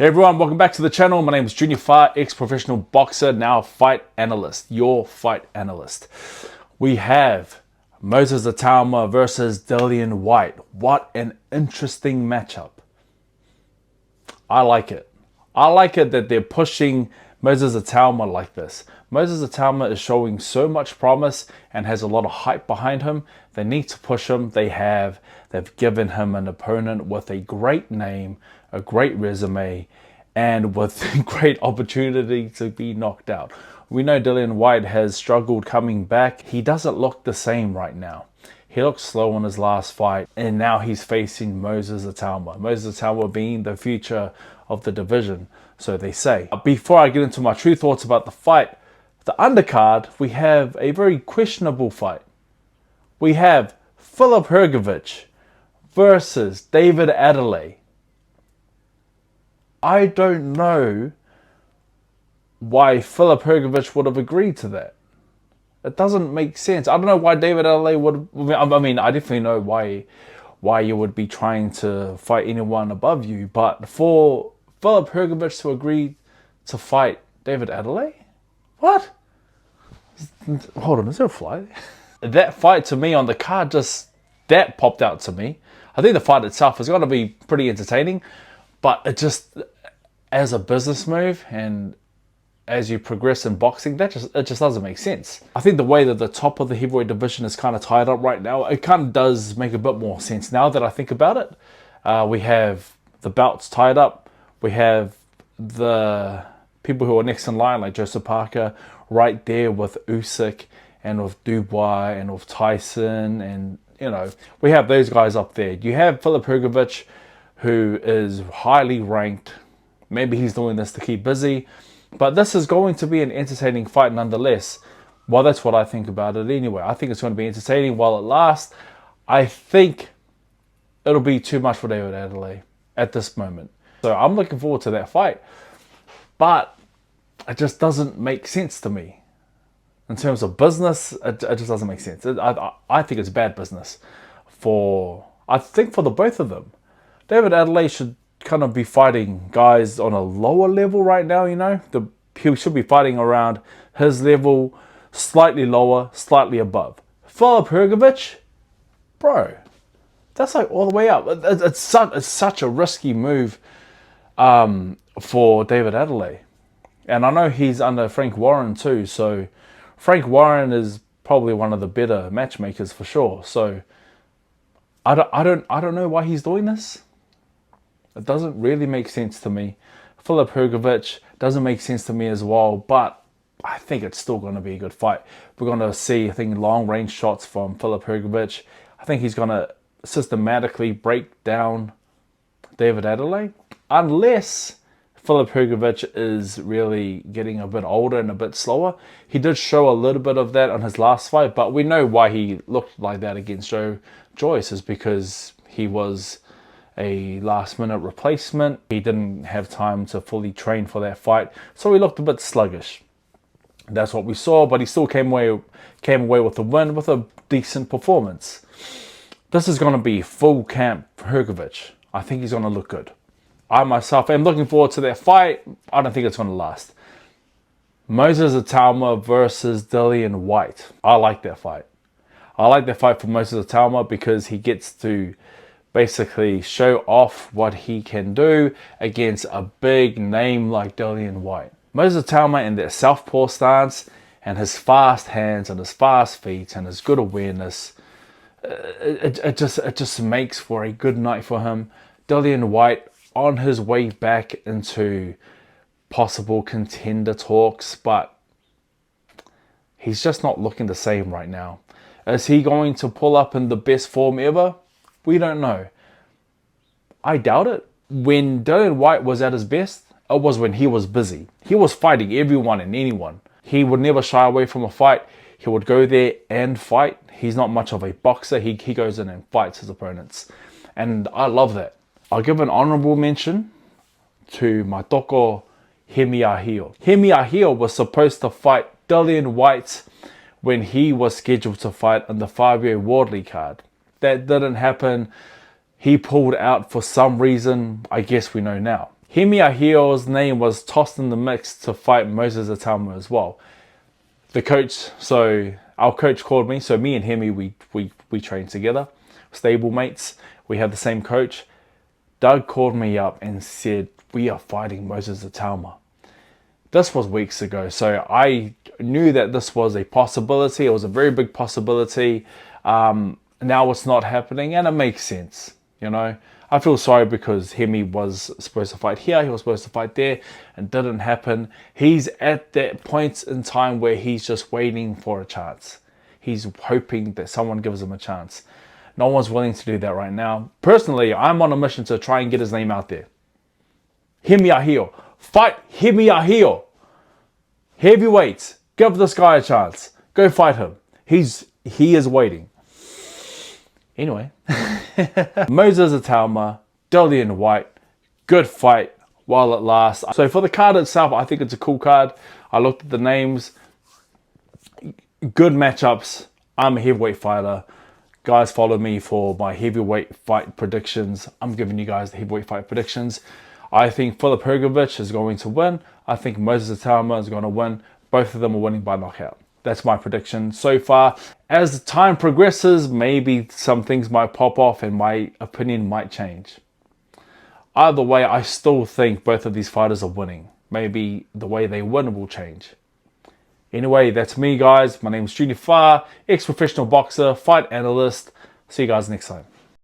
Hey everyone, welcome back to the channel. My name is Junior Fire, ex-professional boxer, now fight analyst, your fight analyst. We have Moses Itauma versus Dillian Whyte. What an interesting matchup. I like it. I like it that they're pushing Moses Itauma like this. Moses Itauma is showing so much promise and has a lot of hype behind him. They need to push him. They've given him an opponent with a great name, a great resume, and with great opportunity to be knocked out. We know Dillian Whyte has struggled coming back. He doesn't look the same right now. He looked slow in his last fight, and now he's facing Moses Itauma. Moses Itauma being the future of the division, so they say. Before I get into my true thoughts about the fight, the undercard, we have a very questionable fight. We have Filip Hrgovic versus David Adelaide. I don't know why Filip Hrgovic would have agreed to that. It doesn't make sense. I don't know why David Adelaide would. I mean, I definitely know why you would be trying to fight anyone above you, but for Filip Hrgovic to agree to fight David Adelaide, what? Hold on, is there a fly? That fight to me on the card that popped out to me. I think the fight itself is going to be pretty entertaining, but it just, as a business move and as you progress in boxing, it just doesn't make sense. I think the way that the top of the heavyweight division is kind of tied up right now, it kind of does make a bit more sense now that I think about it. We have the belts tied up. We have the people who are next in line, like Joseph Parker, right there with Usyk and with Dubois and with Tyson, and you know, we have those guys up there. You have Filip Hrgovic, who is highly ranked. Maybe he's doing this to keep busy, but this is going to be an entertaining fight nonetheless. Well, that's what I think about it anyway. I think it's going to be entertaining while it lasts. I think it'll be too much for David Adelaide at this moment. So I'm looking forward to that fight, but it just doesn't make sense to me. In terms of business, it just doesn't make sense. I think it's bad business for the both of them. David Adelaide should kind of be fighting guys on a lower level right now, you know. He should be fighting around his level, slightly lower, slightly above. Filip Hrgovic, bro, that's like all the way up. It's such a risky move for David Adelaide. And I know he's under Frank Warren too, so Frank Warren is probably one of the better matchmakers for sure. So I don't know why he's doing this. It doesn't really make sense to me. Filip Hrgovic doesn't make sense to me as well, but I think it's still going to be a good fight. We're going to see, I think, long-range shots from Filip Hrgovic. I think he's going to systematically break down David Adelaide, unless Filip Hrgovic is really getting a bit older and a bit slower. He did show a little bit of that on his last fight, but we know why he looked like that against Joe Joyce is because he was a last-minute replacement. He didn't have time to fully train for that fight, so he looked a bit sluggish. That's what we saw, but he still came away with the win with a decent performance. This is going to be full camp Hrgovic. I think he's going to look good. I myself am looking forward to that fight. I don't think it's going to last. Moses Itauma versus Dillian Whyte. I like that fight. I like that fight for Moses Itauma because he gets to basically show off what he can do against a big name like Dillian Whyte. Moses Itauma in that southpaw stance and his fast hands and his fast feet and his good awareness, it just makes for a good night for him. Dillian Whyte on his way back into possible contender talks, but he's just not looking the same right now. Is he going to pull up in the best form ever? We don't know. I doubt it. When Dillian Whyte was at his best, it was when he was busy. He was fighting everyone and anyone. He would never shy away from a fight. He would go there and fight. He's not much of a boxer. He goes in and fights his opponents. And I love that. I'll give an honorable mention to my toko Hemy. Hemy was supposed to fight Dillian Whyte when he was scheduled to fight in the Fabio Wardley card. That didn't happen. He pulled out for some reason. I guess we know now. Hemy Ahio's name was tossed in the mix to fight Moses Itauma as well. The coach, so our coach called me. So me and Hemy, we trained together, stable mates. We had the same coach. Doug called me up and said, we are fighting Moses Itauma. This was weeks ago, so I knew that this was a possibility. It was a very big possibility. Now it's not happening, and it makes sense, you know. I feel sorry because Hemy was supposed to fight here, he was supposed to fight there, and didn't happen. He's at that point in time where he's just waiting for a chance. He's hoping that someone gives him a chance. No one's willing to do that right now. Personally, I'm on a mission to try and get his name out there. Hemy Ahio. Fight Hemy Ahio. Heavyweight. Give this guy a chance. Go fight him. He is waiting. Anyway. Moses Itauma, Dillian Whyte. Good fight while it lasts. So for the card itself, I think it's a cool card. I looked at the names. Good matchups. I'm a heavyweight fighter. Guys, follow me for my heavyweight fight predictions. I'm giving you guys the heavyweight fight predictions. I think Filip Herovic is going to win. I think Moses Itauma is going to win. Both of them are winning by knockout. That's my prediction so far. As time progresses, maybe some things might pop off and my opinion might change. Either way, I still think both of these fighters are winning. Maybe the way they win will change. Anyway, that's me, guys. My name is Junior Farr, ex-professional boxer, fight analyst. See you guys next time.